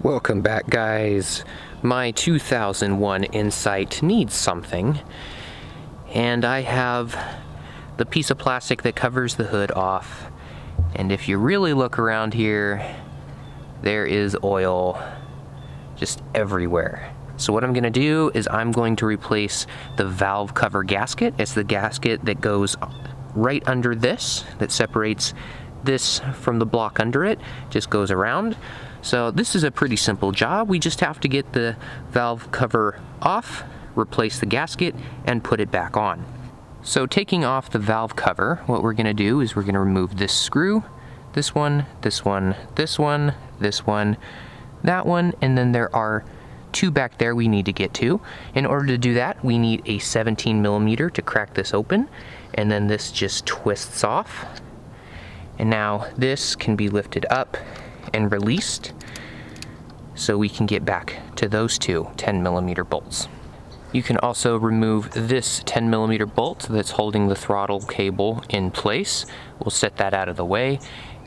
Welcome back, guys. My 2001 Insight needs something, and I have the piece of plastic that covers the hood off, and if you really look around here, there is oil just everywhere. So what I'm going to do is I'm going to replace the valve cover gasket. It's the gasket that goes right under this, that separates this from the block under it, just goes around. So this is a pretty simple job. We just have to get the valve cover off, replace the gasket, and put it back on. So taking off the valve cover, what we're going to do is we're going to remove this screw, this one, this one, this one, this one, that one, and then there are two back there we need to get to. In order to do that, we need a 17mm to crack this open, and then this just twists off. And now this can be lifted up and released so we can get back to those two 10mm bolts. You can also remove this 10mm bolt that's holding the throttle cable in place. We'll set that out of the way,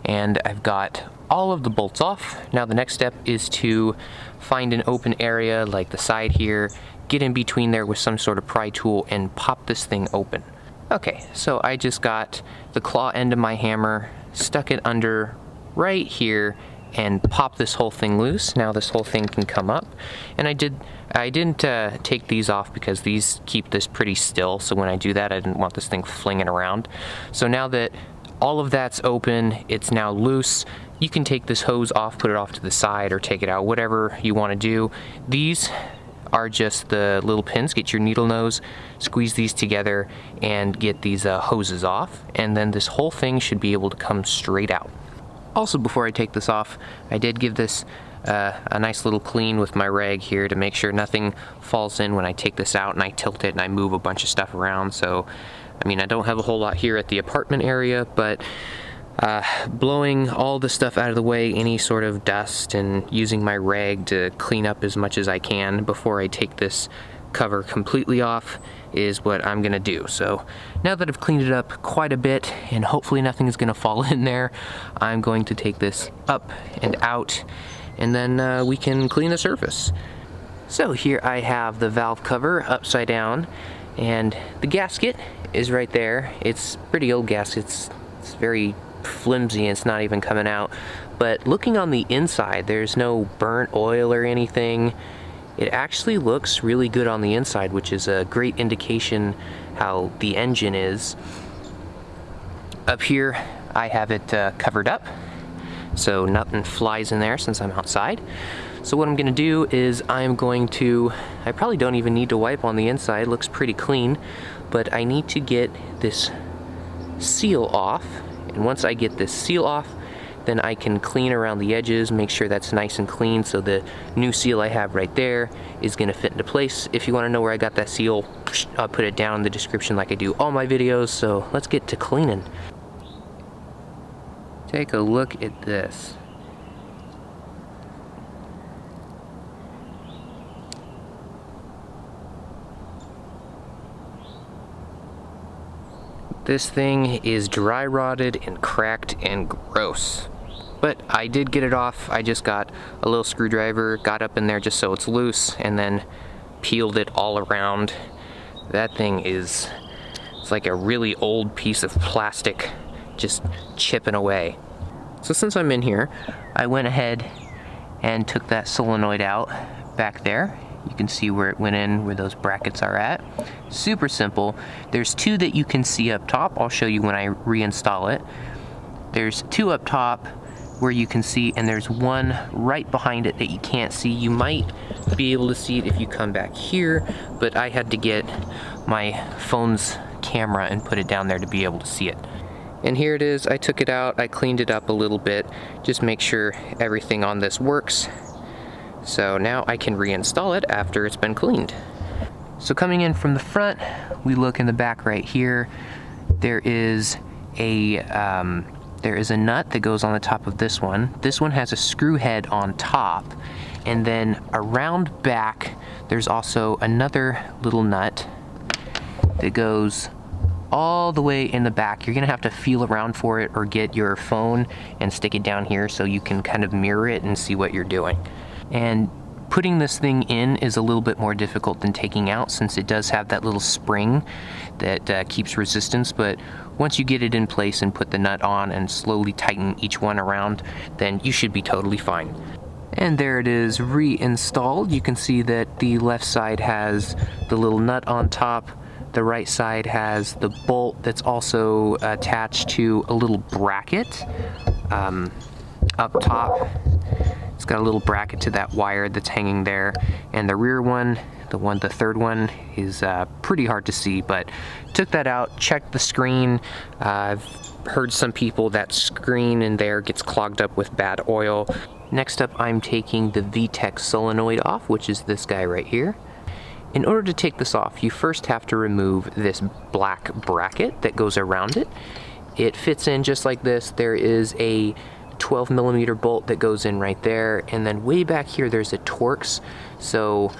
and I've got all of the bolts off. Now the next step is to find an open area like the side here, get in between there with some sort of pry tool and pop this thing open. Okay, so I just got the claw end of my hammer, stuck it under right here, and pop this whole thing loose. Now this whole thing can come up, and I didn't take these off because these keep this pretty still, so when I do that I didn't want this thing flinging around. So now that all of that's open, it's now loose, you can take this hose off, put it off to the side, or take it out, whatever you want to do. These are just the little pins. Get your needle nose, squeeze these together, and get these hoses off, and then this whole thing should be able to come straight out. Also, before I take this off, I did give this a nice little clean with my rag here to make sure nothing falls in when I take this out and I tilt it and I move a bunch of stuff around. So, I mean, I don't have a whole lot here at the apartment area, but blowing all the stuff out of the way, any sort of dust, and using my rag to clean up as much as I can before I take this cover completely off is what I'm gonna do. So now that I've cleaned it up quite a bit and hopefully nothing is gonna fall in there, I'm going to take this up and out, and then we can clean the surface. So here I have the valve cover upside down, and the gasket is right there. It's pretty old gasket. It's very flimsy and it's not even coming out, but looking on the inside, there's no burnt oil or anything. It actually looks really good on the inside, which is a great indication how the engine is. Up here I have it covered up so nothing flies in there since I'm outside. So what I'm gonna do is I probably don't even need to wipe on the inside, it looks pretty clean, but I need to get this seal off. And once I get this seal off, then I can clean around the edges, make sure that's nice and clean, so the new seal I have right there is gonna fit into place. If you wanna know where I got that seal, I'll put it down in the description like I do all my videos, so let's get to cleaning. Take a look at this. This thing is dry rotted and cracked and gross. But I did get it off. I just got a little screwdriver, got up in there just so it's loose, and then peeled it all around. That thing it's like a really old piece of plastic just chipping away. So since I'm in here, I went ahead and took that solenoid out back there. You can see where it went in, where those brackets are at. Super simple. There's two that you can see up top. I'll show you when I reinstall it. There's two up top where you can see, and there's one right behind it that you can't see. You might be able to see it if you come back here, but I had to get my phone's camera and put it down there to be able to see it. And here it is. I took it out, I cleaned it up a little bit, just make sure everything on this works. So now I can reinstall it after it's been cleaned. So coming in from the front, we look in the back right here. There is a nut that goes on the top of this one. This one has a screw head on top, and then around back there's also another little nut that goes all the way in the back. You're gonna have to feel around for it or get your phone and stick it down here so you can kind of mirror it and see what you're doing. And putting this thing in is a little bit more difficult than taking out, since it does have that little spring that keeps resistance, but once you get it in place and put the nut on and slowly tighten each one around, then you should be totally fine. And there it is, reinstalled. You can see that the left side has the little nut on top. The right side has the bolt that's also attached to a little bracket up top. It's got a little bracket to that wire that's hanging there, and the rear one, the third one, is pretty hard to see, but took that out, checked the screen. I've heard some people that screen in there gets clogged up with bad oil. Next up, I'm taking the Vtec solenoid off, which is this guy right here. In order to take this off, you first have to remove this black bracket that goes around it. It fits in just like this. There is a 12mm bolt that goes in right there, and then way back here there's a Torx, so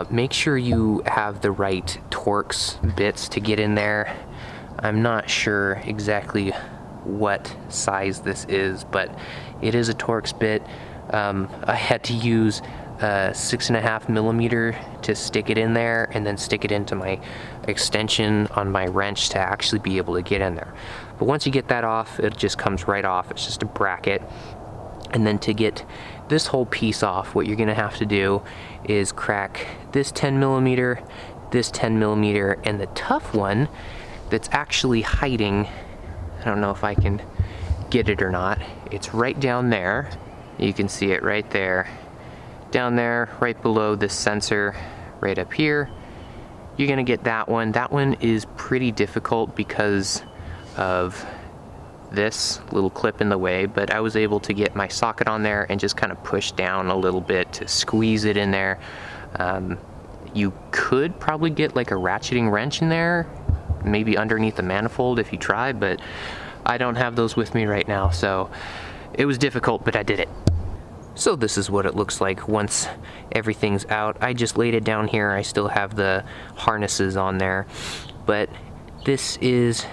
make sure you have the right Torx bits to get in there. I'm not sure exactly what size this is, but it is a Torx bit. I had to use 6.5mm to stick it in there, and then stick it into my extension on my wrench to actually be able to get in there. But once you get that off, it just comes right off. It's just a bracket. And then to get this whole piece off, what you're gonna have to do is crack this 10mm, this 10mm, and the tough one that's actually hiding, I don't know if I can get it or not, it's right down there. You can see it right there. Down there, right below this sensor, right up here. You're gonna get that one. That one is pretty difficult because of this little clip in the way, but I was able to get my socket on there and just kind of push down a little bit to squeeze it in there. You could probably get like a ratcheting wrench in there, maybe underneath the manifold if you try, but I don't have those with me right now, so it was difficult, but I did it. So this is what it looks like once everything's out. I just laid it down here. I still have the harnesses on there, but this is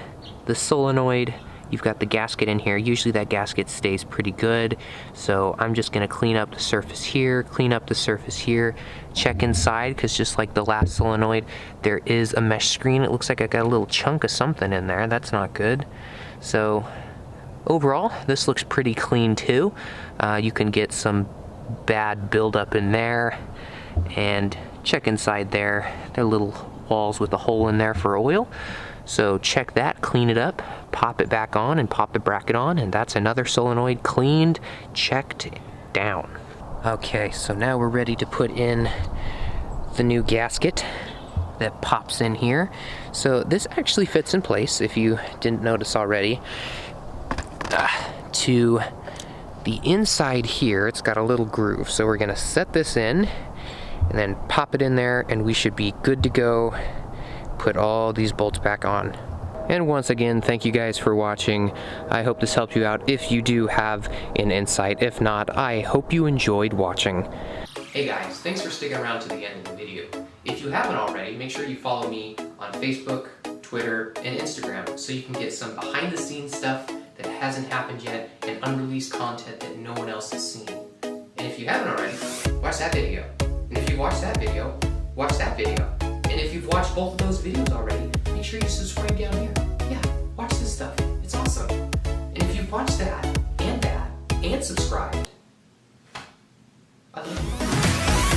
the solenoid. You've got the gasket in here. Usually that gasket stays pretty good, so I'm just gonna clean up the surface here, clean up the surface here, check inside, because just like the last solenoid, there is a mesh screen. It looks like I got a little chunk of something in there. That's not good. So overall, this looks pretty clean too. You can get some bad buildup in there, and check inside there. There are little walls with a hole in there for oil. So check that, clean it up, pop it back on, and pop the bracket on, and that's another solenoid cleaned, checked down. Okay, so now we're ready to put in the new gasket that pops in here. So this actually fits in place, if you didn't notice already. To the inside here, it's got a little groove, so we're gonna set this in and then pop it in there, and we should be good to go. Put all these bolts back on. And once again, thank you guys for watching. I hope this helped you out if you do have an insight. If not, I hope you enjoyed watching. Hey guys, thanks for sticking around to the end of the video. If you haven't already, make sure you follow me on Facebook, Twitter, and Instagram so you can get some behind the scenes stuff that hasn't happened yet and unreleased content that no one else has seen. And if you haven't already, watch that video. And if you watched that video, watch that video. And if you've watched both of those videos already, make sure you subscribe down here. Yeah, watch this stuff. It's awesome. And if you've watched that, and subscribed, I love you.